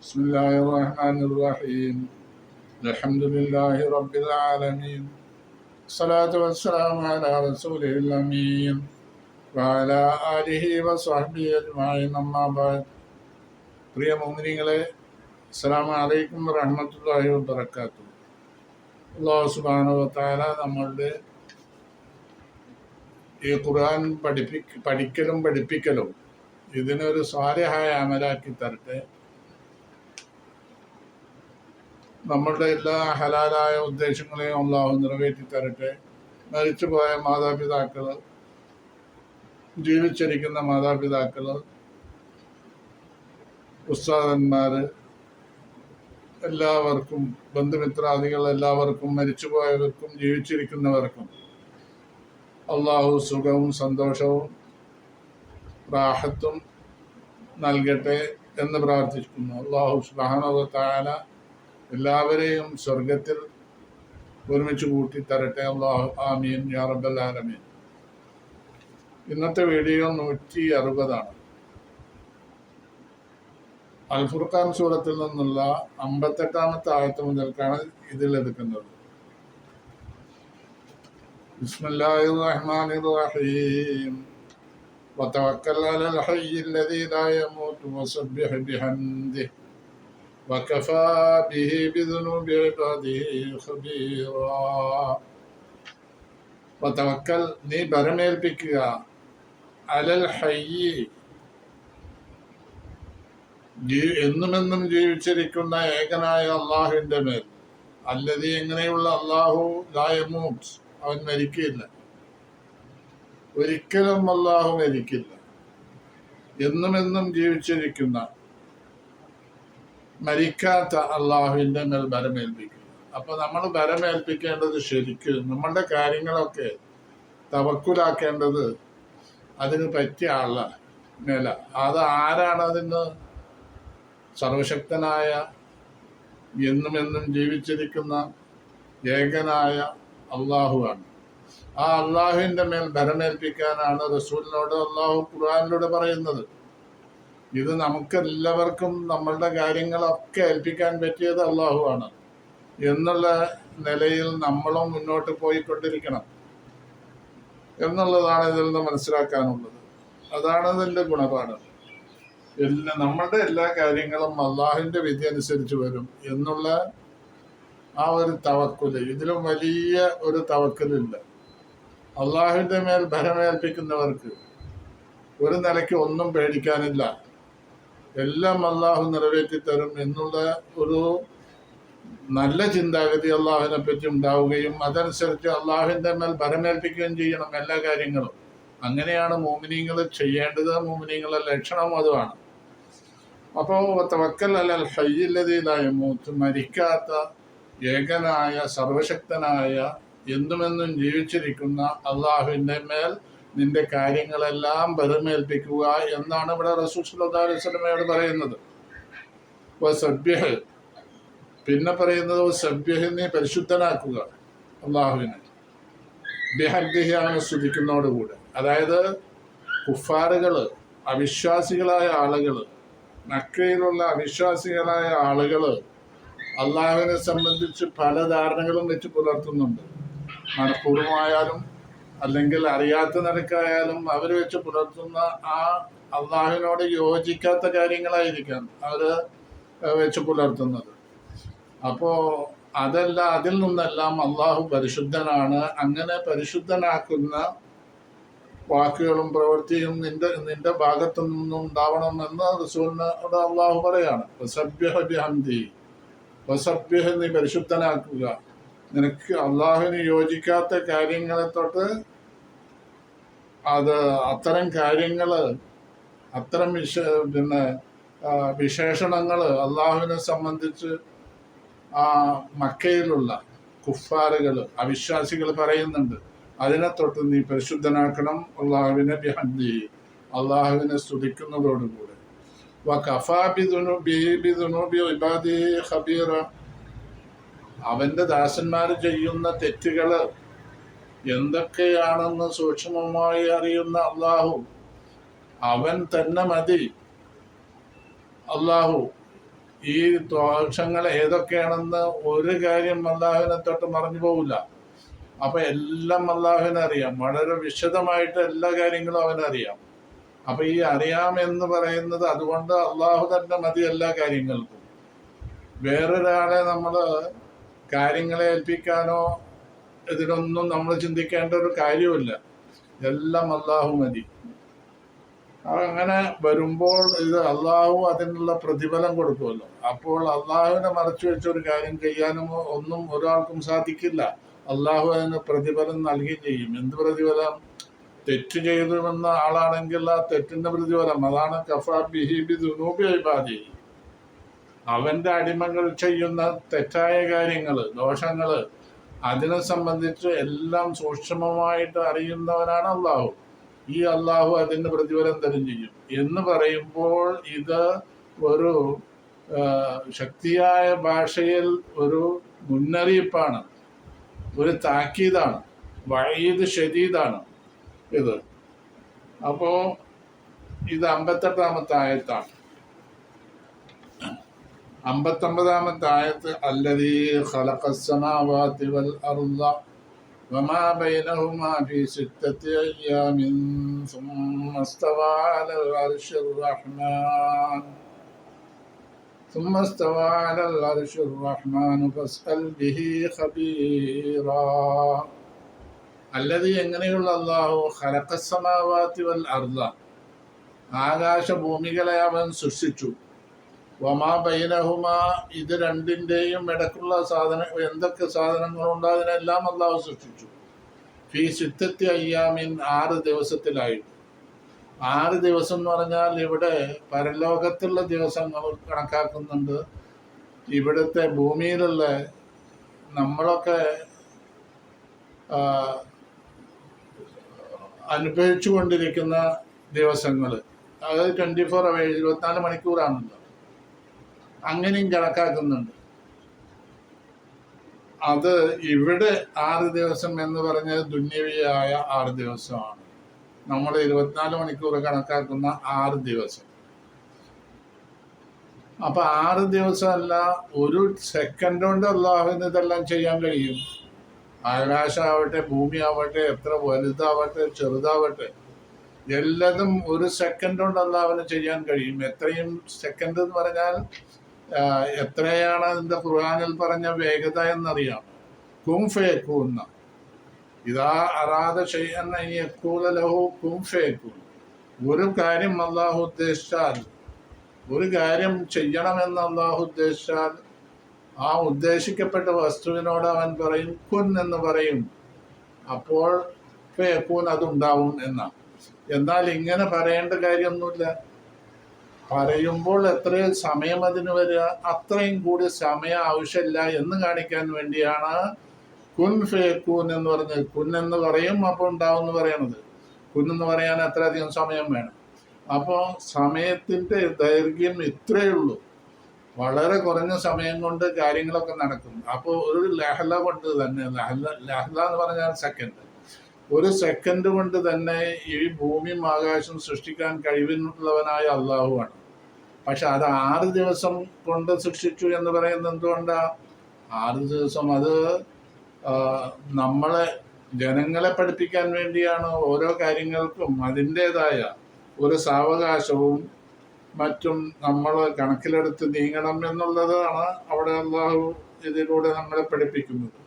بسم الله الرحمن الرحيم الحمد لله رب العالمين الصلاة والسلام على رسوله الأمين وعلى آله وصحبه أجمعين أما بعد പ്രിയ മുഅ്മിനീങ്ങളെ, അസ്സലാമു അലൈക്കും വറഹ്മത്തുള്ളാഹി വബറകാതുഹു. അല്ലാഹു സുബ്ഹാനഹു വ തആല നമ്മളുടെ ഈ ഖുർആൻ പഠിക്കലും പഠിപ്പിക്കലും ഇതിനൊരു സ്വാലിഹായ അമലാക്കി തരട്ടെ. നമ്മളുടെ എല്ലാ ഹലാലായ ഉദ്ദേശങ്ങളെയും അള്ളാഹു നിറവേറ്റി തരട്ടെ. മരിച്ചുപോയ മാതാപിതാക്കൾ, ജീവിച്ചിരിക്കുന്ന മാതാപിതാക്കൾ, ഉസ്താദന്മാർ, എല്ലാവർക്കും, ബന്ധുമിത്രാദികൾ എല്ലാവർക്കും, മരിച്ചുപോയവർക്കും ജീവിച്ചിരിക്കുന്നവർക്കും അള്ളാഹു സുഖവും സന്തോഷവും റാഹത്തും നൽകട്ടെ എന്ന് പ്രാർത്ഥിക്കുന്നു. അള്ളാഹു സുബ്ഹാനഹു വ തആല എല്ലാവരെയും സ്വർഗത്തിൽ ഒരുമിച്ച് കൂട്ടി തരട്ടെ. അല്ലാഹു ആമീൻ യാ റബ്ബൽ ആലമീൻ. ഇന്നത്തെ വീഡിയോ 160 അൽ ഫുർഖാൻ സൂറത്തിൽ നിന്നുള്ള 58-ാമത്തെ ആയത്ത് മുതൽക്കാണ് ഇതിൽ എടുക്കുന്നത്. ബിസ്മില്ലാഹിർ റഹ്മാനിർ റഹീം. വതവക്കൽ അലൽ ഹയ്യിൽ ലദീ ലാ യമൂതു വസബ്ബിഹ് ബിഹംദിഹി വകഫാ ബിഹി ബിദുനൂബി ഇബാദിഹി ഖബീറാ. വതവക്കൽ, നീ ഭരമേൽപ്പിക്കുക, അലൽ ഹയ്യി, എന്നുമെന്നും ജീവിച്ചിരിക്കുന്ന ഏകനായ അള്ളാഹുവിന്റെ മേൽ. അല്ലതി, എങ്ങനെയുള്ള അള്ളാഹു, ലാ യമൂത്ത്, അവൻ മരിക്കില്ല, ഒരിക്കലും അള്ളാഹു മരിക്കില്ല, എന്നുമെന്നും ജീവിച്ചിരിക്കുന്ന മരിക്കാത്ത അള്ളാഹുവിന്റെ മേൽ ഭരമേൽപ്പിക്കുക. അപ്പൊ നമ്മൾ ഭരമേൽപ്പിക്കേണ്ടത് ശരിക്കും നമ്മളുടെ കാര്യങ്ങളൊക്കെ തവക്കുലാക്കേണ്ടത് അതിന് പറ്റിയ ആള മേല. അത് ആരാണ്? അതിന് സർവശക്തനായ, എന്നുമെന്നും ജീവിച്ചിരിക്കുന്ന ഏകനായ അള്ളാഹുവാണ്. ആ അള്ളാഹുവിന്റെ മേൽ ഭരമേൽപ്പിക്കാനാണ് റസൂലിനോട് അള്ളാഹു ഖുർആനിലൂടെ പറയുന്നത്. ഇത് നമുക്കെല്ലാവർക്കും നമ്മളുടെ കാര്യങ്ങളൊക്കെ ഏൽപ്പിക്കാൻ പറ്റിയത് അള്ളാഹുവാണ് എന്നുള്ള നിലയിൽ നമ്മളും മുന്നോട്ട് പോയിക്കൊണ്ടിരിക്കണം എന്നുള്ളതാണ് ഇതിൽ നിന്ന് മനസ്സിലാക്കാനുള്ളത്. അതാണ് ഇതിൻ്റെ ഗുണപാഠം. നമ്മളുടെ എല്ലാ കാര്യങ്ങളും അള്ളാഹുവിൻ്റെ വിധി അനുസരിച്ച് വരും എന്നുള്ള ആ ഒരു തവക്കുല്, ഇതിലും വലിയ ഒരു തവക്കുലില്ല. അള്ളാഹുവിൻ്റെ മേൽ ഭരമേൽപ്പിക്കുന്നവർക്ക് ഒരു നിലയ്ക്ക് ഒന്നും പേടിക്കാനില്ല. എല്ലാം അള്ളാഹു നിറവേറ്റി തരും എന്നുള്ള ഒരു നല്ല ചിന്താഗതി അള്ളാഹുവിനെ പറ്റി ഉണ്ടാവുകയും അതനുസരിച്ച് അള്ളാഹുവിൻ്റെ മേൽ ഭരമേൽപ്പിക്കുകയും ചെയ്യണം എല്ലാ കാര്യങ്ങളും. അങ്ങനെയാണ് മോമിനീങ്ങൾ ചെയ്യേണ്ടത്. മോമിനീങ്ങളുടെ ലക്ഷണം അതുമാണ്. അപ്പോൾ തവക്കൽ അലൽ ഹയ്യിൽ ലദീ ലാ യമൂത്ത്, മരിക്കാത്ത ഏകനായ സർവശക്തനായ എന്നുമെന്നും ജീവിച്ചിരിക്കുന്ന അള്ളാഹുവിൻ്റെ മേൽ നിന്റെ കാര്യങ്ങളെല്ലാം ഭരമേൽപ്പിക്കുക എന്നാണ് ഇവിടെ റസൂൽ സല്ലല്ലാഹു അലൈഹി വസല്ലമയോട് പറയുന്നത്. വസബ്ബിഹ്, പിന്നെ പറയുന്നത് വസബ്ബിഹ്, നീ പരിശുദ്ധനാക്കുക അള്ളാഹുവിനെ. ബിഹംദിഹി, അവനെ സ്തുതിക്കുന്നതോടുകൂടെ. അതായത് കുഫാറുകൾ, അവിശ്വാസികളായ ആളുകൾ, മക്കയിലുള്ള അവിശ്വാസികളായ ആളുകൾ അള്ളാഹുവിനെ സംബന്ധിച്ച് പല ധാരണകളും വെച്ച് പുലർത്തുന്നുണ്ട്. മനഃപൂർവമായാലും അല്ലെങ്കിൽ അറിയാത്ത നിലക്കായാലും അവർ വെച്ച് പുലർത്തുന്ന ആ അള്ളാഹുവിനോട് യോജിക്കാത്ത കാര്യങ്ങളായിരിക്കാം അവർ വെച്ച് പുലർത്തുന്നത്. അപ്പോൾ അതിൽ നിന്നെല്ലാം അള്ളാഹു പരിശുദ്ധനാണ്. അങ്ങനെ പരിശുദ്ധനാക്കുന്ന വാക്കുകളും പ്രവൃത്തിയും നിന്റെ ഭാഗത്തു നിന്നും ഉണ്ടാവണമെന്ന് റസൂലിനോട് അള്ളാഹു പറയാണ്. വസബ്ബിഹ് ബിഹംദിഹി, വസബ്ബിഹ്, നീ പരിശുദ്ധനാക്കുക. നിനക്ക് അള്ളാഹുവിന് യോജിക്കാത്ത കാര്യങ്ങളെ തൊട്ട് അത്തരം കാര്യങ്ങൾ, അത്തരം വിശേഷണങ്ങൾ അള്ളാഹുവിനെ സംബന്ധിച്ച് ആ മക്കയിലുള്ള കുഫാറുകൾ, അവിശ്വാസികൾ പറയുന്നുണ്ട്. അതിനെ തൊട്ട് നീ പരിശുദ്ധനാക്കണം അള്ളാഹുവിനെ ബിഹംദിഹി, അള്ളാഹുവിനെ സ്തുതിക്കുന്നതോടുകൂടെ. വകഫാ ബിദുനൂബി ഇബാദിഹി ഖബീറ, അവന്റെ ദാസന്മാർ ചെയ്യുന്ന തെറ്റുകൾ എന്തൊക്കെയാണെന്ന് സൂക്ഷ്മമായി അറിയുന്ന അള്ളാഹു, അവൻ തന്നെ മതി അള്ളാഹു ഈ ദോഷങ്ങൾ ഏതൊക്കെയാണെന്ന് ഒരു കാര്യം അള്ളാഹുവിനെ തൊട്ട് മറഞ്ഞു പോകില്ല. അപ്പൊ എല്ലാം അള്ളാഹുവിനറിയാം, വളരെ വിശദമായിട്ട് എല്ലാ കാര്യങ്ങളും അവനറിയാം. അപ്പൊ ഈ അറിയാമെന്ന് പറയുന്നത് അതുകൊണ്ട് അള്ളാഹു തന്നെ മതി എല്ലാ കാര്യങ്ങൾക്കും. വേറൊരാളെ നമ്മൾ കാര്യങ്ങളെ ഏൽപ്പിക്കാനോ ഇതിനൊന്നും നമ്മൾ ചിന്തിക്കേണ്ട ഒരു കാര്യമില്ല. എല്ലാം അള്ളാഹു മതി. അങ്ങനെ വരുമ്പോൾ ഇത് അള്ളാഹു അതിനുള്ള പ്രതിഫലം കൊടുക്കുമല്ലോ. അപ്പോൾ അള്ളാഹുവിനെ മറച്ചു വെച്ച ഒരു കാര്യം ചെയ്യാനും ഒന്നും ഒരാൾക്കും സാധിക്കില്ല. അള്ളാഹു അതിന് പ്രതിഫലം നൽകുകയും ചെയ്യും. എന്ത് പ്രതിഫലം? തെറ്റ് ചെയ്തുവെന്ന ആളാണെങ്കിൽ ആ തെറ്റിന്റെ പ്രതിഫലം, അതാണ് കഫാ ബിഹി ബിദുനൂബി ഇബാദി. അവന്റെ അടിമകൾ ചെയ്യുന്ന തെറ്റായ കാര്യങ്ങള്, ദോഷങ്ങള്, അതിനെ സംബന്ധിച്ച് എല്ലാം സൂക്ഷ്മമായിട്ട് അറിയുന്നവനാണ് അള്ളാഹു. ഈ അള്ളാഹു അതിന് പ്രതിഫലം തരും ചെയ്യും എന്ന് പറയുമ്പോൾ ഇത് ഒരു ശക്തിയായ ഭാഷയിൽ ഒരു മുന്നറിയിപ്പാണ്, ഒരു താക്കീതാണ്, വഈദ് ഷദീദാണ് ഇത്. അപ്പോ ഇത് 58-ാമത്തെ ആയത്താണ്. 59-ാമത്തെ ആയത്ത് അല്ലദീ ഖലഖസ് സമാവാതി വൽ അർള വമാ ബൈനഹുമാ ഫീ സിത്തത്തി അയ്യാമിൻ സുമ്മ ഇസ്തവാ അലൽ അർശിർ റഹ്മാൻ ഫസ്അൽ ബിഹി ഖബീറാ. അല്ലദീ എങ്ങനെയുള്ള അല്ലാഹു ഖലഖസ് സമാവാതി വൽ അർള, ആകാശഭൂമികളെ അവൻ സൃഷ്ടിച്ചു. വമാ ബൈനഹുമാ, ഇത് രണ്ടിൻ്റെയും ഇടക്കുള്ള എന്തൊക്കെ സാധനങ്ങളുണ്ടോ അതിനെല്ലാം അള്ളാഹു സൃഷ്ടിച്ചു. ഫീ സിത്തത്തി അയ്യാമിൻ, 6 ദിവസത്തിലായിട്ട്. 6 ദിവസം എന്ന് പറഞ്ഞാൽ ഇവിടെ പരലോകത്തുള്ള ദിവസങ്ങൾ കണക്കാക്കുന്നുണ്ട്. ഇവിടുത്തെ ഭൂമിയിലുള്ള നമ്മളൊക്കെ അനുഭവിച്ചു കൊണ്ടിരിക്കുന്ന ദിവസങ്ങൾ, അതായത് 24 hours 24 മണിക്കൂറാണല്ലോ, അങ്ങനെയും കണക്കാക്കുന്നുണ്ട്. അത് ഇവിടെ 6 ദിവസം എന്ന് പറഞ്ഞത് ദുന്യവിയായ 6 ദിവസമാണ്. നമ്മൾ 24 മണിക്കൂർ കണക്കാക്കുന്ന 6 ദിവസം. അപ്പൊ 6 ദിവസമല്ല, ഒരു സെക്കൻഡ് കൊണ്ട് അള്ളാഹുവിന് ഇതെല്ലാം ചെയ്യാൻ കഴിയും. ആകാശമാവട്ടെ, ഭൂമിയാവട്ടെ, എത്ര വലുതാവട്ടെ ചെറുതാവട്ടെ, എല്ലാതും ഒരു സെക്കൻഡ് കൊണ്ട് അള്ളാഹുവിന് ചെയ്യാൻ കഴിയും. എത്രയും സെക്കൻഡ് എന്ന് പറഞ്ഞാൽ എത്രയാണ് അതിന്റെ ഖുർആനിൽ പറഞ്ഞ വേഗത എന്നറിയാം. കും ഫയകൂൻ, ഇദാ അറാദ ശൈഅൻ അൻ യഖൂല ലഹു കും ഫയകൂൻ. ഒരു കാര്യം അള്ളാഹു ഉദ്ദേശിച്ചാൽ, ഒരു കാര്യം ചെയ്യണമെന്ന് അള്ളാഹു ഉദ്ദേശിച്ചാൽ ആ ഉദ്ദേശിക്കപ്പെട്ട വസ്തുവിനോട് അവൻ പറയും കുൻ എന്ന് പറയും. അപ്പോൾ ഫയകൂൻ അതുണ്ടാവും എന്നാണ്. എന്നാൽ ഇങ്ങനെ പറയേണ്ട കാര്യമൊന്നുമില്ല. പറയുമ്പോൾ എത്രയും സമയം അതിന് വരിക, അത്രയും കൂടി സമയം ആവശ്യമില്ല എന്ന് കാണിക്കാൻ വേണ്ടിയാണ് കുൻ ഫയകൂൻ എന്ന് പറഞ്ഞത്. കുൻ എന്ന് പറയും, അപ്പോൾ ഉണ്ടാവും എന്ന് പറയണത്. കുൻ എന്ന് പറയാൻ അത്രയധികം സമയം വേണം. അപ്പോൾ സമയത്തിന്റെ ദൈർഘ്യം ഇത്രയേ ഉള്ളൂ. വളരെ കുറഞ്ഞ സമയം കൊണ്ട് കാര്യങ്ങളൊക്കെ നടക്കും. അപ്പോൾ ഒരു ലഹല കൊണ്ട് തന്നെ, ലഹല എന്ന് പറഞ്ഞാൽ സെക്കൻഡ്, ഒരു സെക്കൻഡ് കൊണ്ട് തന്നെ ഈ ഭൂമിയും ആകാശവും സൃഷ്ടിക്കാൻ കഴിവുള്ളവനായ അള്ളാഹുവാണ്. പക്ഷെ അത് 6 ദിവസം കൊണ്ട് സൃഷ്ടിച്ചു എന്ന് പറയുന്നത് എന്തുകൊണ്ടാ? 6 ദിവസം അത് നമ്മളെ, ജനങ്ങളെ പഠിപ്പിക്കാൻ വേണ്ടിയാണ്. ഓരോ കാര്യങ്ങൾക്കും അതിൻ്റെതായ ഒരു സാവകാശവും മറ്റും നമ്മൾ കണക്കിലെടുത്ത് നീങ്ങണം എന്നുള്ളതാണ് അവിടെ അള്ളാഹു ഇതിലൂടെ നമ്മളെ പഠിപ്പിക്കുന്നത്.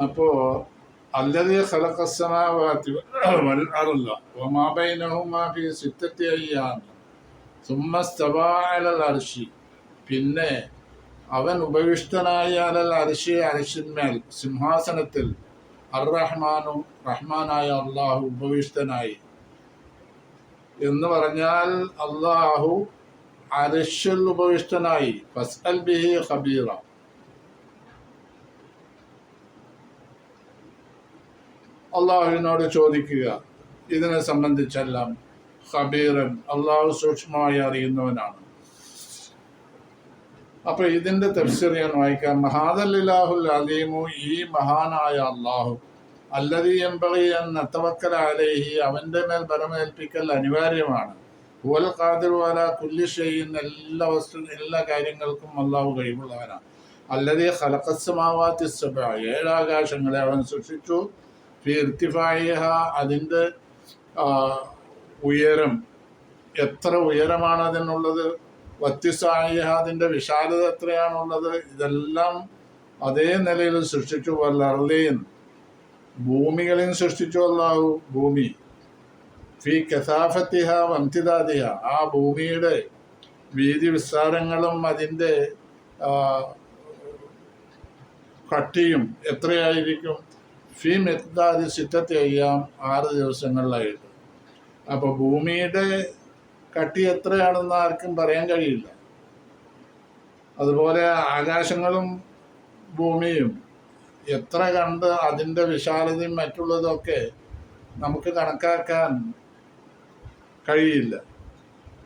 അപ്പോ അല്ലദീ ഖലഖസ് സമാവാതി വൽ അർള വമാ ബൈനഹുമാ ഫീ സിത്തത്തി അയ്യാം സുമ്മ ഇസ്തവാ അലൽ അർശി, പിന്നെ അവൻ ഉപവിഷ്ടനായ അലൽ അർശി, അർശിന്മേൽ, സിംഹാസനത്തിൽ. അർ-റഹ്മാനു, റഹ്മാനായ അള്ളാഹു ഉപവിഷ്ടനായി എന്ന് പറഞ്ഞാൽ അള്ളാഹു അർശിൽ ഉപവിഷ്ടനായി. ഫസ്അൽ ബിഹി ഖബീറ, അള്ളാഹുവിനോട് ചോദിക്കുക ഇതിനെ സംബന്ധിച്ചെല്ലാം. ഖബീറൻ, അള്ളാഹു സൂക്ഷ്മമായി അറിയുന്നവനാണ്. അപ്പൊ ഇതിന്റെ തഫ്സീർ ഞാൻ വായിക്കാം. ഹാദല്ലാഹുൽ അലീമു, ഈ മഹാനായ അള്ളാഹു, അല്ലദീ യൻബഗി അൻ നതവക്കല അലൈഹി, അവന്റെ മേൽ ബലമേൽപ്പിക്കൽ അനിവാര്യമാണ്. ഹുവൽ ഖാദിറു അലാ കുല്ലി ഷൈഇൻ, എല്ലാ കാര്യങ്ങൾക്കും അള്ളാഹു കഴിവുള്ളവനാണ്. അല്ലദീ ഖലഖസ് സമാവാതി സബ്അ, 7 ആകാശങ്ങളെ അവൻ സൃഷ്ടിച്ചു. ഫീ ഇർതിഫാഇഹ, അതിൻ്റെ ഉയരം, എത്ര ഉയരമാണ് അതിനുള്ളത്. വത്തിസായിഹ, അതിൻ്റെ വിശാലത എത്രയാണുള്ളത്. ഇതെല്ലാം അതേ നിലയിൽ സൃഷ്ടിച്ചു. വല്ലർളീൻ, ഭൂമികളെയും സൃഷ്ടിച്ചു അല്ലാഹു. ഭൂമി ഫി കസാഫത്തിഹ വംതിദാദിഹ, ആ ഭൂമിയുടെ വീതി വിസ്താരങ്ങളും അതിൻ്റെ കട്ടിയും എത്രയായിരിക്കും. ഫി മിഖ്ദാരി സിത്തത്തി അയ്യാം, 6 ദിവസങ്ങളിലായിട്ട്. അപ്പോൾ ഭൂമിയുടെ കട്ടി എത്രയാണെന്ന് ആർക്കും പറയാൻ കഴിയില്ല. അതുപോലെ ആകാശങ്ങളും ഭൂമിയും എത്ര കണ്ട് അതിൻ്റെ വിശാലതയും മറ്റുള്ളതൊക്കെ നമുക്ക് കണക്കാക്കാൻ കഴിയില്ല.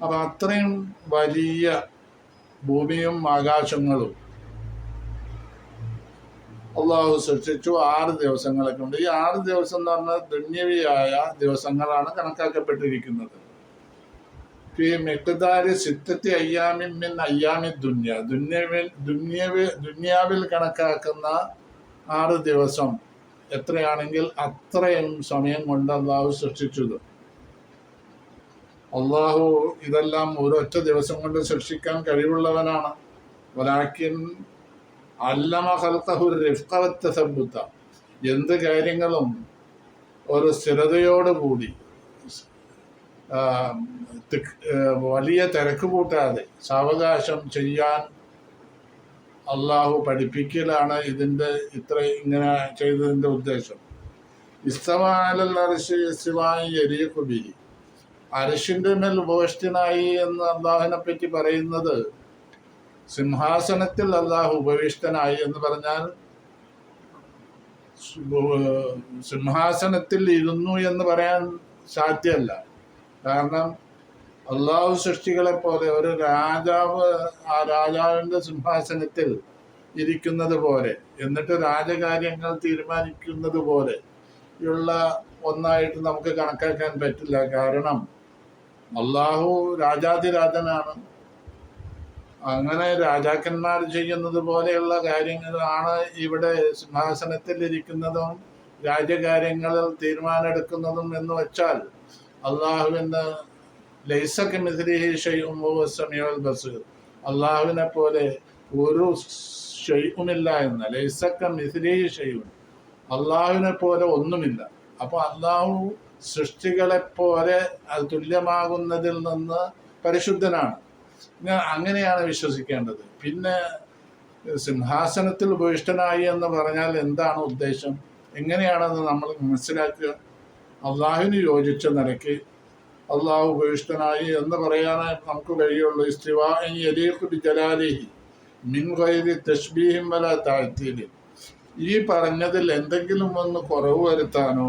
അപ്പം അത്രയും വലിയ ഭൂമിയും ആകാശങ്ങളും അള്ളാഹു സൃഷ്ടിച്ചു 6 ദിവസങ്ങളെ കൊണ്ട്. ഈ 6 ദിവസം എന്ന് പറഞ്ഞാൽ ദുന്യവിയായ ദിവസങ്ങളാണ് കണക്കാക്കപ്പെട്ടിരിക്കുന്നത്. ഈ മിഖ്ദാരി സിത്തത്തി അയ്യാമിൻ മിൻ അയ്യാമി ദുന്യാവിൽ കണക്കാക്കുന്ന 6 ദിവസം എത്രയാണെങ്കിൽ അത്രയും സമയം കൊണ്ട് അള്ളാഹു സൃഷ്ടിച്ചത്. അള്ളാഹു ഇതെല്ലാം ഒരൊറ്റ ദിവസം കൊണ്ട് സൃഷ്ടിക്കാൻ കഴിവുള്ളവനാണ്. വലാകിൻ അല്ലമ ഖൽഖഹു റിഫ്ഖ വത്തസബ്ബുത, എന്ത് കാര്യങ്ങളും ഒരു സ്ഥിരതയോടുകൂടി വലിയ തിരക്ക് കൂട്ടാതെ സാവകാശം ചെയ്യാൻ അള്ളാഹു പഠിപ്പിക്കലാണ് ഇതിൻ്റെ ഇങ്ങനെ ചെയ്തതിൻ്റെ ഉദ്ദേശം. ഇസ്തവാഅലൽ അർശി ഇസ്തിവാഅൻ യലീഖു ബിഹി, അർശിൻ്റെ മേൽ ഉപവിഷ്ടനായി എന്ന് അള്ളാഹുവിനെ പറ്റി പറയുന്നത് സിംഹാസനത്തിൽ അള്ളാഹു ഉപവിഷ്ടനായി എന്ന് പറഞ്ഞാൽ സിംഹാസനത്തിൽ ഇരുന്നു എന്ന് പറയാൻ സാധ്യമല്ല. കാരണം അള്ളാഹു സൃഷ്ടികളെ പോലെ ഒരു രാജാവ് ആ രാജാവിൻ്റെ സിംഹാസനത്തിൽ ഇരിക്കുന്നത് പോലെ, എന്നിട്ട് രാജകാര്യങ്ങൾ തീരുമാനിക്കുന്നത് പോലെ ഉള്ള ഒന്നായിട്ട് നമുക്ക് കണക്കാക്കാൻ പറ്റില്ല. കാരണം അള്ളാഹു രാജാതിരാജനാണ്. അങ്ങനെ രാജാക്കന്മാർ ചെയ്യുന്നത് പോലെയുള്ള കാര്യങ്ങളാണ് ഇവിടെ സിംഹാസനത്തിൽ ഇരിക്കുന്നതും രാജ്യകാര്യങ്ങളിൽ തീരുമാനമെടുക്കുന്നതും എന്ന് വെച്ചാൽ അള്ളാഹുവിന് ലൈസ കമിസ്ലിഹി ശൈഉൻ വഹുവ സമീഉൽ ബസീർ, അള്ളാഹുവിനെ പോലെ ഒരു ഷൈഉമില്ല എന്ന്. ലൈസ കമിസ്ലിഹി ശൈഉൻ, അള്ളാഹുവിനെ പോലെ ഒന്നുമില്ല. അപ്പോൾ അള്ളാഹു സൃഷ്ടികളെ പോലെ അത് തുല്യമാകുന്നതിൽ നിന്ന് പരിശുദ്ധനാണ്. അങ്ങനെയാണ് വിശ്വസിക്കേണ്ടത്. പിന്നെ സിംഹാസനത്തിൽ ഉപവിഷ്ടനായി എന്ന് പറഞ്ഞാൽ എന്താണ് ഉദ്ദേശം, എങ്ങനെയാണെന്ന് നമ്മൾ മനസ്സിലാക്കുക. അള്ളാഹുവിന് യോജിച്ച നിലയ്ക്ക് അള്ളാഹു ഉപവിഷ്ടനായി എന്ന് പറയാനേ നമുക്ക് കഴിയുള്ളൂ. ഇസ്തിവാഅൻ യലീഖു ബിജലാലിഹി മിൻ ഗൈരി തശ്ബീഹിൻ വലാ തഅ്തീലിൻ, ഈ പറഞ്ഞതിൽ എന്തെങ്കിലും ഒന്ന് കുറവ് വരുത്താനോ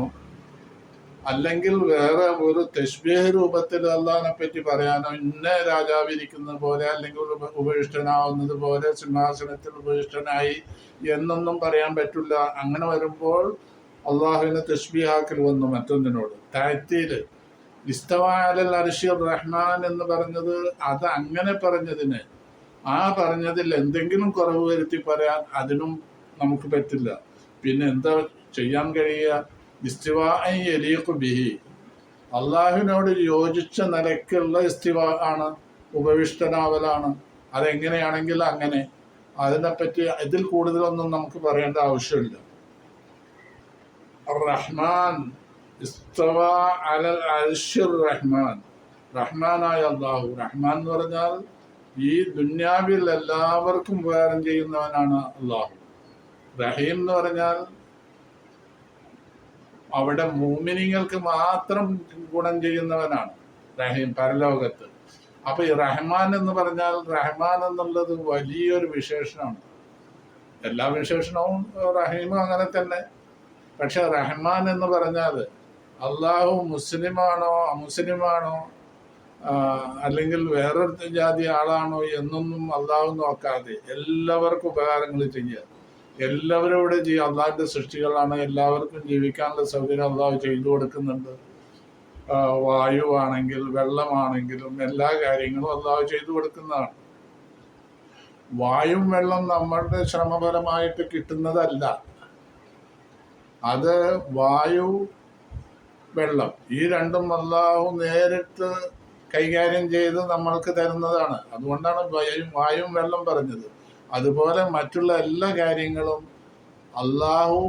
അല്ലെങ്കിൽ വേറെ ഒരു തശ്ബീഹ് രൂപത്തിൽ അള്ളാഹിനെ പറ്റി പറയാനോ, ഇന്ന രാജാവിരിക്കുന്ന പോലെ അല്ലെങ്കിൽ ഉപവിഷ്ടനാവുന്നത് പോലെ സിംഹാസനത്തിൽ ഉപവിഷ്ടനായി എന്നൊന്നും പറയാൻ പറ്റില്ല. അങ്ങനെ വരുമ്പോൾ അള്ളാഹുവിനെ തശ്ബീഹാക്കൽ വന്നു മറ്റൊന്നിനോട്. തഅ്തീല് ഇസ്തവാ അലൽ അർശി റഹ്മാൻ എന്ന് പറഞ്ഞത് അത് അങ്ങനെ പറഞ്ഞതിന്, ആ പറഞ്ഞതിൽ എന്തെങ്കിലും കുറവ് വരുത്തി പറയാൻ അതിനും നമുക്ക് പറ്റില്ല. പിന്നെ എന്താ ചെയ്യാൻ കഴിയുക? ഇസ്തിവാഅൻ യലീഖു ബിഹി, അള്ളാഹുവിനോട് യോജിച്ച നിലയ്ക്കുള്ള ഇസ്തിവാ ആണ്, ഉപവിഷ്ടനാവലാണ്. അതെങ്ങനെയാണെങ്കിൽ അങ്ങനെ. അതിനെപ്പറ്റി ഇതിൽ കൂടുതലൊന്നും നമുക്ക് പറയേണ്ട ആവശ്യമില്ല. റഹ്മാൻ ഇസ്തവാ അലൽ അർശിർ റഹ്മാൻ, റഹ്മാനായ അള്ളാഹു. റഹ്മാൻ എന്ന് പറഞ്ഞാൽ ഈ ദുന്യാവിൽ എല്ലാവർക്കും ഉപകാരം ചെയ്യുന്നവനാണ് അള്ളാഹു. റഹീം എന്ന് പറഞ്ഞാൽ അവിടെ മുഅ്മിനീങ്ങൾക്ക് മാത്രം ഗുണം ചെയ്യുന്നവനാണ് റഹീം പരലോകത്ത്. അപ്പൊ ഈ റഹ്മാൻ എന്ന് പറഞ്ഞാൽ, റഹ്മാൻ എന്നുള്ളത് വലിയൊരു വിശേഷണമാണ്. എല്ലാ വിശേഷണവും റഹീമും അങ്ങനെ തന്നെ. പക്ഷെ റഹ്മാൻ എന്ന് പറഞ്ഞാൽ അള്ളാഹു മുസ്ലിമാണോ അമുസ്ലിമാണോ അല്ലെങ്കിൽ വേറൊരു ജാതി ആളാണോ എന്നൊന്നും അള്ളാഹു നോക്കാതെ എല്ലാവർക്കും ഉപകാരങ്ങൾ ചെയ്യുക. എല്ലാവരും ഇവിടെ അള്ളാഹിന്റെ സൃഷ്ടികളാണ്, എല്ലാവർക്കും ജീവിക്കാനുള്ള സൗകര്യം അള്ളാഹു ചെയ്തു കൊടുക്കുന്നുണ്ട്. വായുവാണെങ്കിൽ വെള്ളമാണെങ്കിലും എല്ലാ കാര്യങ്ങളും അള്ളാഹു ചെയ്തു കൊടുക്കുന്നതാണ്. വായും വെള്ളം നമ്മളുടെ ശ്രമപരമായിട്ട് കിട്ടുന്നതല്ല. അത് വായു വെള്ളം ഈ രണ്ടും അള്ളാഹു നേരിട്ട് കൈകാര്യം ചെയ്ത് നമ്മൾക്ക് തരുന്നതാണ്. അതുകൊണ്ടാണ് വായും വെള്ളം പറഞ്ഞത്. അതുപോലെ മറ്റുള്ള എല്ലാ കാര്യങ്ങളും അള്ളാഹു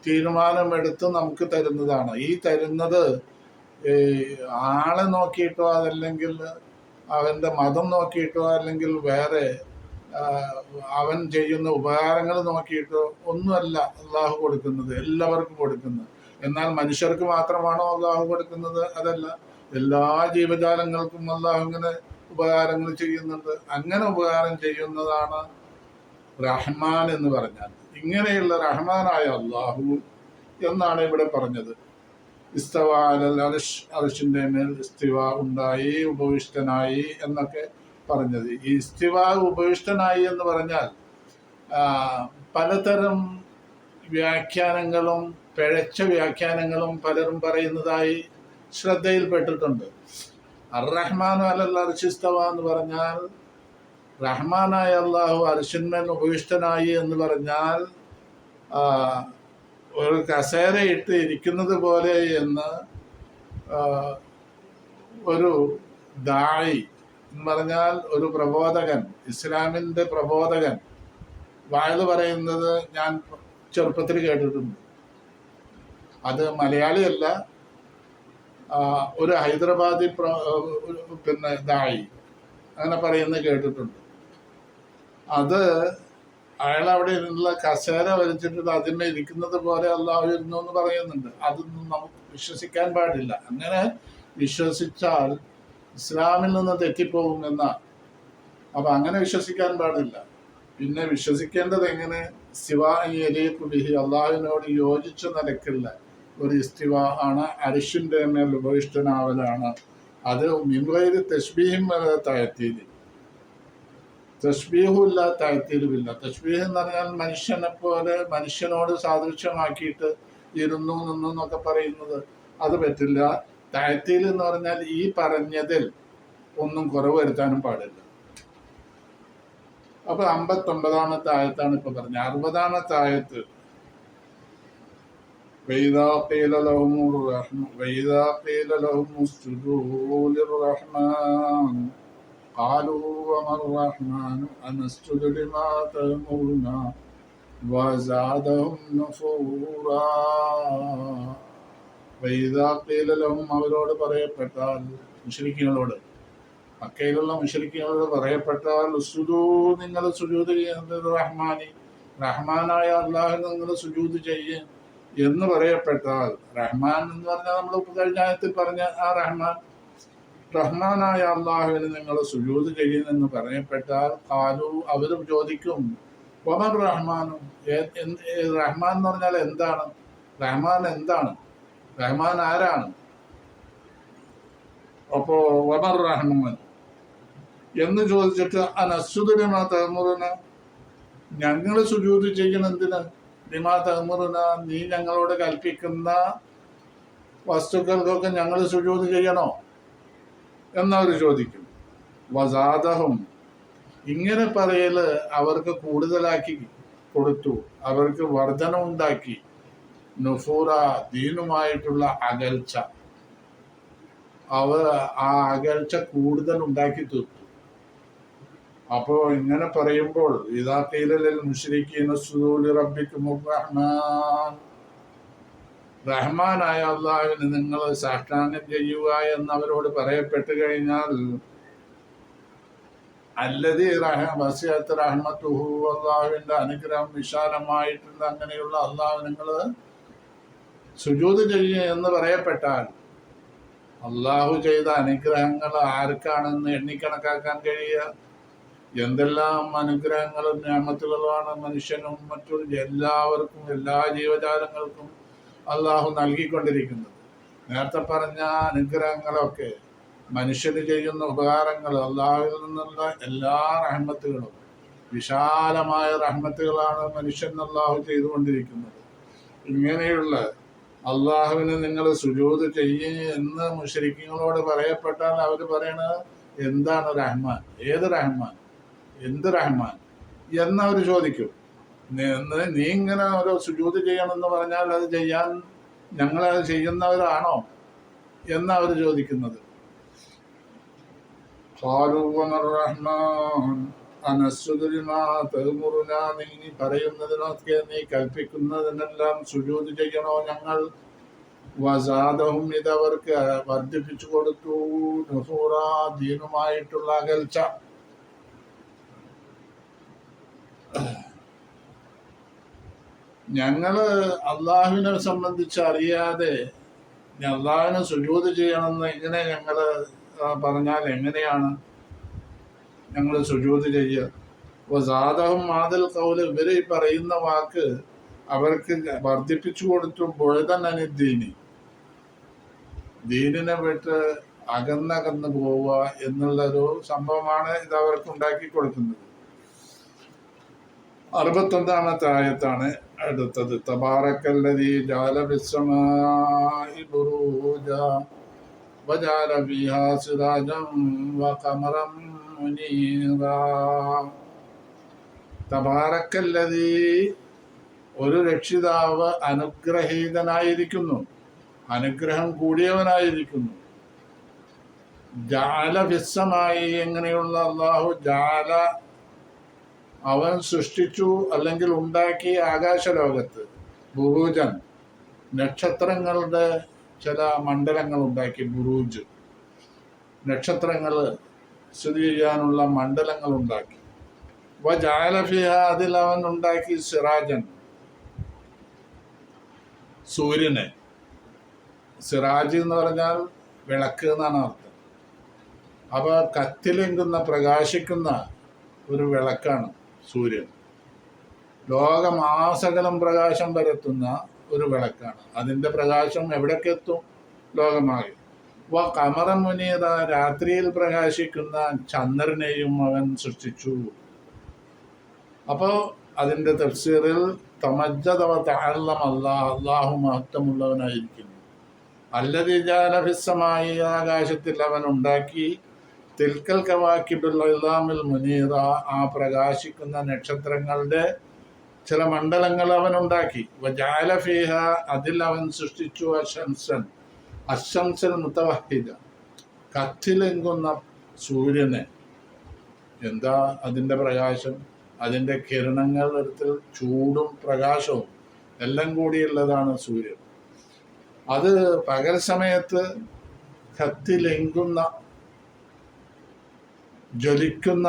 തീരുമാനമെടുത്ത് നമുക്ക് തരുന്നതാണ്. ഈ തരുന്നത് ആളെ നോക്കിയിട്ടോ അതല്ലെങ്കിൽ അവൻ്റെ മതം നോക്കിയിട്ടോ അല്ലെങ്കിൽ വേറെ അവൻ ചെയ്യുന്ന ഉപകാരങ്ങൾ നോക്കിയിട്ടോ ഒന്നുമല്ല അള്ളാഹു കൊടുക്കുന്നത്, എല്ലാവർക്കും കൊടുക്കുന്നത്. എന്നാൽ മനുഷ്യർക്ക് മാത്രമാണോ അള്ളാഹു കൊടുക്കുന്നത്? അതല്ല, എല്ലാ ജീവജാലങ്ങൾക്കും അള്ളാഹു ഇങ്ങനെ ഉപകാരങ്ങൾ ചെയ്യുന്നുണ്ട്. അങ്ങനെ ഉപകാരം ചെയ്യുന്നതാണ് റഹ്മാൻ എന്ന് പറഞ്ഞാൽ. ഇങ്ങനെയുള്ള റഹ്മാനായ അള്ളാഹു എന്നാണ് ഇവിടെ പറഞ്ഞത്. ഇസ്തവ അലൽ അർശ്, അർശിന്റെ മേൽ ഇസ്തിവ ഉണ്ടായി, ഉപവിഷ്ടനായി എന്നൊക്കെ പറഞ്ഞത്. ഈ ഇസ്തിവ ഉപവിഷ്ടനായി എന്ന് പറഞ്ഞാൽ പലതരം വ്യാഖ്യാനങ്ങളും പിഴച്ച വ്യാഖ്യാനങ്ങളും പലരും പറയുന്നതായി ശ്രദ്ധയിൽപ്പെട്ടിട്ടുണ്ട്. അർ റഹ്മാനു അലൽ അർശ് ഇസ്തവ എന്ന് പറഞ്ഞാൽ റഹ്മാനായ അള്ളാഹു അർശിന്മേൽ ഉപവിഷ്ടനായി എന്ന് പറഞ്ഞാൽ ഒരു കസേരയിട്ട് ഇരിക്കുന്നത് പോലെ എന്ന് ഒരു ദായി എന്ന് പറഞ്ഞാൽ ഒരു പ്രബോധകൻ, ഇസ്ലാമിൻ്റെ പ്രബോധകൻ വായത് പറയുന്നത് ഞാൻ ചെറുപ്പത്തിൽ കേട്ടിട്ടുണ്ട്. അത് മലയാളിയല്ല, ഒരു ഹൈദരാബാദി ദായി അങ്ങനെ പറയുന്നത് കേട്ടിട്ടുണ്ട്. അത് അയാളവിടെ ഉള്ള കസേര വലിച്ചിട്ട് അതിന്മേൽ ഇരിക്കുന്നത് പോലെ അള്ളാഹു ഇരുന്നു എന്ന് പറയുന്നുണ്ട്. അതൊന്നും നമുക്ക് വിശ്വസിക്കാൻ പാടില്ല. അങ്ങനെ വിശ്വസിച്ചാൽ ഇസ്ലാമിൽ നിന്ന് തെറ്റിപ്പോകും എന്നാണ്. അപ്പൊ അങ്ങനെ വിശ്വസിക്കാൻ പാടില്ല. പിന്നെ വിശ്വസിക്കേണ്ടത് എങ്ങനെ? ബിഹി, അള്ളാഹുവിനോട് യോജിച്ച നിലക്കുള്ള ഒരു ഇസ്തിവ ആണ്. അരിഷിന്റെ മേൽ ഉപവിഷ്ടനാവലാണ്. അത് മിൻഗൈരി തശ്ബീഹിൻ വലാ തഅ്തീൽ, തശ്ബീഹുമില്ല തഅ്തീലുമില്ല. തശ്ബീഹ് എന്ന് പറഞ്ഞാൽ മനുഷ്യനെ പോലെ മനുഷ്യനോട് സാദൃശ്യമാക്കിയിട്ട് ഇരുന്നു നിന്നു എന്നൊക്കെ പറയുന്നത് അത് പറ്റില്ല. തഅ്തീൽ എന്ന് പറഞ്ഞാൽ ഈ പറഞ്ഞതിൽ ഒന്നും കുറവ് വരുത്താനും പാടില്ല. അപ്പൊ 59-ാമത്തെ ആയത്താണ് ഇപ്പൊ പറഞ്ഞത്. 60-ാമത്തെ ആയത്ത് وَإِذَا قِيلَ لَهُمُ اسْجُدُوا لِلرَّحْمَنِ قَالُوا وَمَا الرَّحْمَنُ أَنَسْجُدُ لِمَا تَأْمُرُنَا وَزَادَهُمْ نُفُورًا. وَإِذَا قِيلَ لَهُمْ, അവരോട് പറയപ്പെട്ടാൽ, മുശ്രിക്കുകളോട്, മക്കയിലുള്ള മുശ്രിക്കുകളോട് പറയപ്പെട്ടാൽ, ഉസ്ജുദൂ, നിങ്ങൾ സുജൂദ് ചെയ്യുന്നത് റഹ്മാനി, റഹ്മാനായ അല്ലാഹുവിന് നിങ്ങൾ സുജൂദ് ചെയ്യും എന്ന് പറയപ്പെട്ടാൽ, റഹ്മാൻ എന്ന് പറഞ്ഞാൽ നമ്മൾ കഴിഞ്ഞ ആയത്തിൽ പറഞ്ഞ ആ റഹ്മാൻ, റഹ്മാനായ അള്ളാഹുവിന് നിങ്ങൾ സുജൂദ് ചെയ്യുമെന്ന് പറയപ്പെട്ടാൽ, ഖാലു, അവർ ചോദിക്കും, വമർ റഹ്മാനും, റഹ്മാൻ എന്ന് പറഞ്ഞാൽ എന്താണ്? റഹ്മാൻ എന്താണ്? റഹ്മാൻ ആരാണ്? അപ്പോ വമർ റഹ്മാൻ എന്ന് ചോദിച്ചിട്ട് അനസ്ജുദു ലിമാ തഅ്മുറുന, ഞങ്ങൾ സുജൂദ് ചെയ്യണം എന്തിന്? ലിമാ തഅ്മുറുന, നീ ഞങ്ങളോട് കൽപ്പിക്കുന്ന വസ്തുക്കൾക്കൊക്കെ ഞങ്ങൾ സുജൂദ് ചെയ്യണോ എന്നവർ ചോദിക്കും. വസാദഹും, ഇങ്ങനെ പറയല് അവർക്ക് കൂടുതലാക്കി കൊടുത്തു, അവർക്ക് വർധന ഉണ്ടാക്കി. നുഫൂറ, ദീനുമായിട്ടുള്ള അകൽച്ച, അവർ ആ അകൽച്ച കൂടുതൽ ഉണ്ടാക്കി തീർത്തു. അപ്പോ ഇങ്ങനെ പറയുമ്പോൾ, ഇദാ ഖീല ലിൽ മുശ്രിക്കീന ഉസ്ജുദൂ ലിറബ്ബിക്കുമുർ റഹ്മാൻ, റഹ്മാനായ അള്ളാഹുവിന് നിങ്ങൾ സാഷ്ടാംഗം ചെയ്യുക എന്ന് അവരോട് പറയപ്പെട്ടു കഴിഞ്ഞാൽ, അല്ലദീ വസിഅത് റഹ്മത്തുഹു, അള്ളാഹുവിന്റെ അനുഗ്രഹം വിശാലമായിട്ടുണ്ട്, അങ്ങനെയുള്ള അള്ളാഹു നിങ്ങൾ സുജൂദ് ചെയ്യുക എന്ന് പറയപ്പെട്ടാൽ, അള്ളാഹു ചെയ്ത അനുഗ്രഹങ്ങൾ ആർക്കാണെന്ന് എണ്ണിക്കണക്കാക്കാൻ കഴിയുക? എന്തെല്ലാം അനുഗ്രഹങ്ങളും നിഅമത്തുകളുമാണ് മനുഷ്യനും മറ്റുള്ള എല്ലാവർക്കും, എല്ലാ ജീവജാലങ്ങൾക്കും അള്ളാഹു നൽകിക്കൊണ്ടിരിക്കുന്നത്. നേരത്തെ പറഞ്ഞ അനുഗ്രഹങ്ങളൊക്കെ, മനുഷ്യന് ചെയ്യുന്ന ഉപകാരങ്ങൾ, അള്ളാഹുവിൽ നിന്നുള്ള എല്ലാ റഹ്മത്തുകളും, വിശാലമായ റഹ്മത്തുകളാണ് മനുഷ്യൻ അള്ളാഹു ചെയ്തുകൊണ്ടിരിക്കുന്നത്. ഇങ്ങനെയുള്ള അള്ളാഹുവിന് നിങ്ങൾ സുജൂദ് ചെയ്യ് എന്ന് മുശ്രിക്കുകളോട് പറയപ്പെട്ടാൽ അവർ പറയണത് എന്താണ് റഹ്മാൻ, ഏത് റഹ്മാൻ, എന്ത് റഹ്മാൻ എന്നവർ ചോദിക്കും. നീ ഇങ്ങനെ ഓരോ സുജൂദ് ചെയ്യണമെന്ന് പറഞ്ഞാൽ അത് ചെയ്യാൻ ഞങ്ങളത് ചെയ്യുന്നവരാണോ എന്നവർ ചോദിക്കുന്നത്. നീ പറയുന്നതിനൊക്കെ നീ കൽപ്പിക്കുന്നതിനെല്ലാം സുജൂദ് ചെയ്യണോ ഞങ്ങൾ? വസാദഹും, ഇതവർക്ക് വർദ്ധിപ്പിച്ചു കൊടുത്തു, നുഫൂറ, ദീനുമായിട്ടുള്ള അകൽച്ച. ഞങ്ങള് അള്ളാഹുവിനെ സംബന്ധിച്ച് അറിയാതെ അള്ളാഹുവിനെ സുജൂദ് ചെയ്യണമെന്ന് എങ്ങനെ ഞങ്ങള് പറഞ്ഞാൽ എങ്ങനെയാണ് ഞങ്ങൾ സുജൂദ് ചെയ്യുക? വസാദഹും മാദൽ ഖൗല്, ഇവര് പറയുന്ന വാക്ക് അവർക്ക് വർദ്ധിപ്പിച്ചു കൊടുത്തു. ബുഅദൻ ദീനി, ദീനിനെ വിട്ട് അകന്നകന്ന് പോവുക എന്നുള്ളൊരു സംഭവമാണ് ഇത് അവർക്ക് ഉണ്ടാക്കി കൊടുക്കുന്നത്. 61-ാമത്തെ ആയത്താണ് അടുത്തത്. തബാറക്കല്ലദീ ജഅല ഫിസ്സമാഇ ബുറൂജ വജഅല ഫീഹാ സിറാജൻ വഖമറൻ മുനീറാ. തബാറക്കല്ലദീ, ഒരു രക്ഷിതാവ് അനുഗ്രഹീതനായിരിക്കുന്നു, അനുഗ്രഹം കൂടിയവനായിരിക്കുന്നു. ജഅല ഫിസ്സമായി, എങ്ങനെയുള്ള അല്ലാഹു ജഅല, അവൻ സൃഷ്ടിച്ചു അല്ലെങ്കിൽ ഉണ്ടാക്കി ആകാശലോകത്ത്, ബുറൂജൻ, നക്ഷത്രങ്ങളുടെ ചില മണ്ഡലങ്ങൾ ഉണ്ടാക്കി. ബുറൂജ്, നക്ഷത്രങ്ങൾ സ്ഥിതി ചെയ്യാനുള്ള മണ്ഡലങ്ങൾ ഉണ്ടാക്കി. വജഅല ഫിഹാ, അതിൽ അവൻ ഉണ്ടാക്കി സിറാജൻ, സൂര്യനെ. സിറാജ് എന്ന് പറഞ്ഞാൽ വിളക്ക് എന്നാണ് അർത്ഥം. അപ്പൊ കത്തിലെങ്കുന്ന, പ്രകാശിക്കുന്ന ഒരു വിളക്കാണ് സൂര്യൻ. ലോകമാസകലം പ്രകാശം പരത്തുന്ന ഒരു വിളക്കാണ്. അതിൻ്റെ പ്രകാശം എവിടേക്ക് എത്തും? ലോകമായി. ഖമറൻ മുനീറ, രാത്രിയിൽ പ്രകാശിക്കുന്ന ചന്ദ്രനെയും അവൻ സൃഷ്ടിച്ചു. അപ്പോൾ അതിൻ്റെ തഫ്സീറിൽ തമജ്ജദ വ തഅല്ലമ, അല്ലാഹു മഹത്വമുള്ളവനായിരിക്കുന്നു. അല്ലദീ ജഅല ഫിസ്സമായി, ആകാശത്തിൽ അവൻ ഉണ്ടാക്കി. തിൽക്കൽ കവാക്കിബുൽ ഇളാമിൽ മുനീറ, ആ പ്രകാശിക്കുന്ന നക്ഷത്രങ്ങളുടെ ചില മണ്ഡലങ്ങൾ അവൻ ഉണ്ടാക്കി. വജഅല ഫീഹ, അതിൽ അവൻ സൃഷ്ടിച്ചു അശംസൻ, അശംസൽ മുതവഹിദ, കത്തിലെങ്കുന്ന സൂര്യനെ. എന്താ അതിൻ്റെ പ്രകാശം? അതിൻ്റെ കിരണങ്ങൾ എടുത്ത് ചൂടും പ്രകാശവും എല്ലാം കൂടിയുള്ളതാണ് സൂര്യൻ. അത് പകൽ സമയത്ത് കത്തിലെങ്കുന്ന, ജ്വലിക്കുന്ന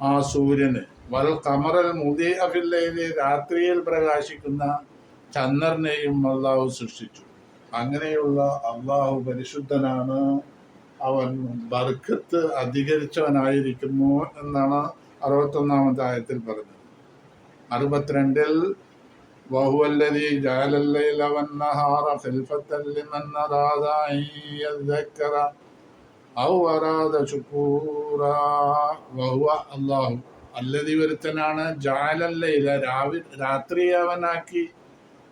ആ സൂര്യന്. വൽ ഖമറൽ മുദീഅ ഫിൽ ലൈലി, രാത്രിയിൽ പ്രകാശിക്കുന്ന ചന്ദ്രനെയും അള്ളാഹു സൃഷ്ടിച്ചു. അങ്ങനെയുള്ള അള്ളാഹു പരിശുദ്ധനാണ്, അവൻ ബർക്കത്ത് അധികരിച്ചവനായിരിക്കുന്നു എന്നാണ് 61-ാമത്തെ ആയത്തിൽ പറഞ്ഞത്. 62-ൽ വഹുവല്ലദീ ജഅലൽ ലൈല വന്നഹാറ ഖിൽഫത്തൻ ലിമൻ അറാദ അൻ യദ്ദക്കറ ഔ അറാദ ശുകൂറാ. വഹുവ, അല്ലാഹു, അല്ലദീ, ഒരുത്തനാണ്, ജഅലൽ ലൈല, രാത്രിയെ അവനാക്കി,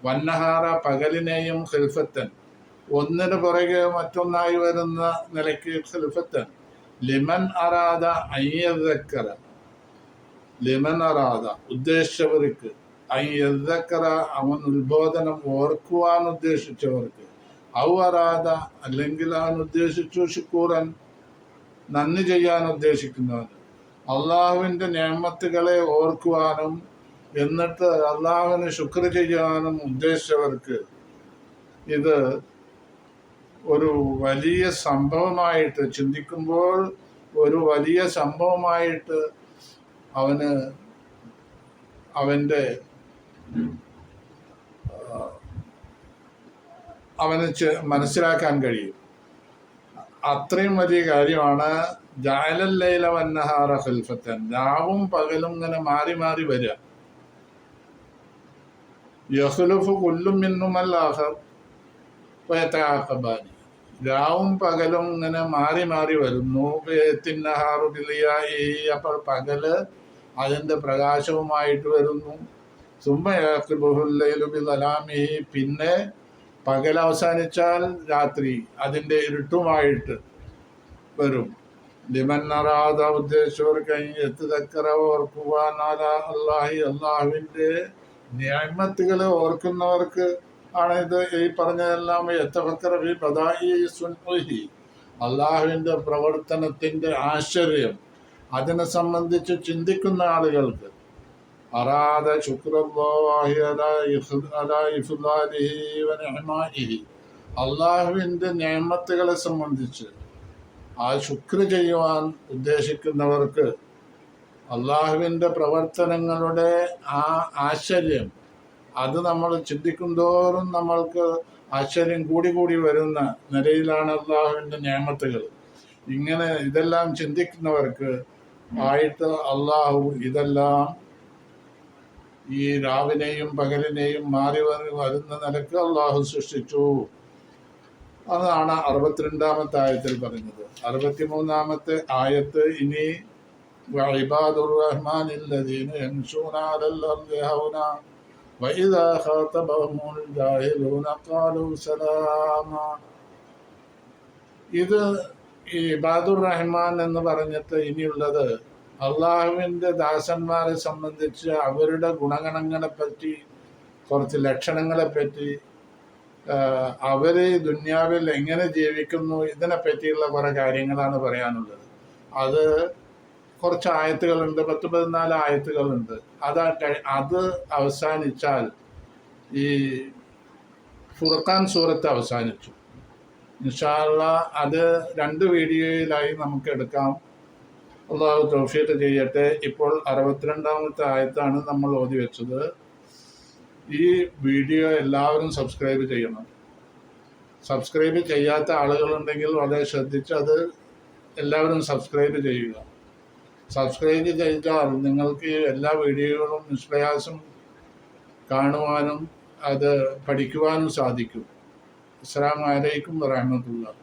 വന്നഹാറ, പകലിനെയും, ഖിൽഫത്തൻ, ഒന്നിന് പുറകെ മറ്റൊന്നായി വരുന്ന നിലയ്ക്ക്, ഖിൽഫത്തൻ, ലിമൻ അറാദ അൻ യദ്ദക്കറ, ലിമൻ അറാദ, ഉദ്ദേശിച്ചവർക്ക്, അൻ യദ്ദക്കറ, അവൻ ഉത്ബോധനം ഓർക്കുവാൻ ഉദ്ദേശിച്ചവർക്ക്, ഔ അറാദ, അല്ലെങ്കിൽ അവൻ ഉദ്ദേശിച്ചു, ശുക്കൂറൻ, നന്ദി ചെയ്യാൻ ഉദ്ദേശിക്കുന്നവന്. അള്ളാഹുവിൻ്റെ നിഅമത്തുകളെ ഓർക്കുവാനും എന്നിട്ട് അള്ളാഹുവിന് ശുക്ർ ചെയ്യാനും ഉദ്ദേശിച്ചവർക്ക് ഇത് ഒരു വലിയ സംഭവമായിട്ട്, ചിന്തിക്കുമ്പോൾ ഒരു വലിയ സംഭവമായിട്ട് അവന് മനസ്സിലാക്കാൻ കഴിയും. അത്രയും വലിയ കാര്യമാണ്. ജഅലൽ ലൈല വന്നഹാറ ഖിൽഫത്തൻ, രാവും പകലും ഇങ്ങനെ മാറി മാറി വരിക. യഖ്ലുഫു കുല്ലും മിൻഹുൽ ആഖർ വയതഅഖബാനി, രാവും പകലും ഇങ്ങനെ മാറി മാറി വരുന്നു. തിന്നഹാറു ബിളിയാഇ, അപ്പോൾ പകല് അതിൻ്റെ പ്രകാശവുമായിട്ട് വരുന്നു. സുമ്മ യഖ്ലുഫുൽ ലൈലു ബിളലാമിഹി, പിന്നെ പകൽ അവസാനിച്ചാൽ രാത്രി അതിൻ്റെ ഇരുട്ടുമായിട്ട് വരും. ലിമൻ അറാദ ഉദ്ദേശിച്ചവർക്ക് എത്തുതക്കറ ഓർക്കുവാൻ അല്ലാഹി അള്ളാഹുവിൻ്റെ നിഅമത്തുകൾ ഓർക്കുന്നവർക്ക് ആണ് ഇത് ഈ പറഞ്ഞതെല്ലാം. എത്തഫക്കറ ഫി ബദാഇ സുൻഇഹി, അള്ളാഹുവിൻ്റെ പ്രവർത്തനത്തിൻ്റെ ആശ്ചര്യം അതിനെ സംബന്ധിച്ച് ചിന്തിക്കുന്ന ആളുകൾക്ക്. അറാദ ശുക്രല്ലാഹി അലാ ഇഫ്ദാലിഹി വ നിഅമാഇഹി, അള്ളാഹുവിൻ്റെ നിഅമത്തുകളെ സംബന്ധിച്ച് ആ ശുക്ർ ചെയ്യുവാൻ ഉദ്ദേശിക്കുന്നവർക്ക് അള്ളാഹുവിൻ്റെ പ്രവർത്തനങ്ങളുടെ ആ ആശ്ചര്യം അത് നമ്മൾ ചിന്തിക്കും തോറും നമ്മൾക്ക് ആശ്ചര്യം കൂടി കൂടി വരുന്ന നിലയിലാണ് അള്ളാഹുവിൻ്റെ നിഅമത്തുകൾ. ഇങ്ങനെ ഇതെല്ലാം ചിന്തിക്കുന്നവർക്ക് ആയിട്ട് അള്ളാഹു ഇതെല്ലാം ഈ രാവിനെയും പകലിനെയും മാറി വരുന്ന നിലക്ക് അള്ളാഹു സൃഷ്ടിച്ചു. അതാണ് 62-ാമത്തെ ആയത്തിൽ പറഞ്ഞത്. 63-ാമത്തെ ആയത്ത് ഇനി വഇബാദുർ റഹ്മാനില്ലദീന യംശൂന അലൽ അർളി ഹൗന വഇദാ ഖാതബഹുമുൽ ജാഹിലൂന ഖാലൂ സലാമാ. ഇത് ഈ ഇബാദുർ റഹ്മാൻ എന്ന് പറഞ്ഞിട്ട് ഇനിയുള്ളത് അള്ളാഹുവിൻ്റെ ദാസന്മാരെ സംബന്ധിച്ച് അവരുടെ ഗുണഗണങ്ങളെപ്പറ്റി, കുറച്ച് ലക്ഷണങ്ങളെപ്പറ്റി, അവർ ദുന്യാവിൽ എങ്ങനെ ജീവിക്കുന്നു, ഇതിനെ പറ്റിയുള്ള കുറേ കാര്യങ്ങളാണ് പറയാനുള്ളത്. അത് കുറച്ച് ആയത്തുകളുണ്ട്, 10-14 ആയത്തുകളുണ്ട്. അത് അവസാനിച്ചാൽ ഈ ഫുർഖാൻ സൂറത്ത് അവസാനിച്ചു. ഇൻഷാ അല്ലാഹ് അത് 2 വീഡിയോയിലായി നമുക്ക് എടുക്കാം. അള്ളാഹു തൗഫീഖ് ചെയ്യട്ടെ. ഇപ്പോൾ 62-ാമത്തെ ആയത്താണ് നമ്മൾ ഓതി വെച്ചത്. ഈ വീഡിയോ എല്ലാവരും സബ്സ്ക്രൈബ് ചെയ്യണം. സബ്സ്ക്രൈബ് ചെയ്യാത്ത ആളുകളുണ്ടെങ്കിൽ വളരെ ശ്രദ്ധിച്ച് അത് എല്ലാവരും സബ്സ്ക്രൈബ് ചെയ്യുക. സബ്സ്ക്രൈബ് ചെയ്താൽ നിങ്ങൾക്ക് എല്ലാ വീഡിയോകളും നിഷ്പ്രയാസം കാണുവാനും അത് പഠിക്കുവാനും സാധിക്കും. അസ്സലാമു അലൈക്കും വറഹ്മത്തുള്ളാഹി.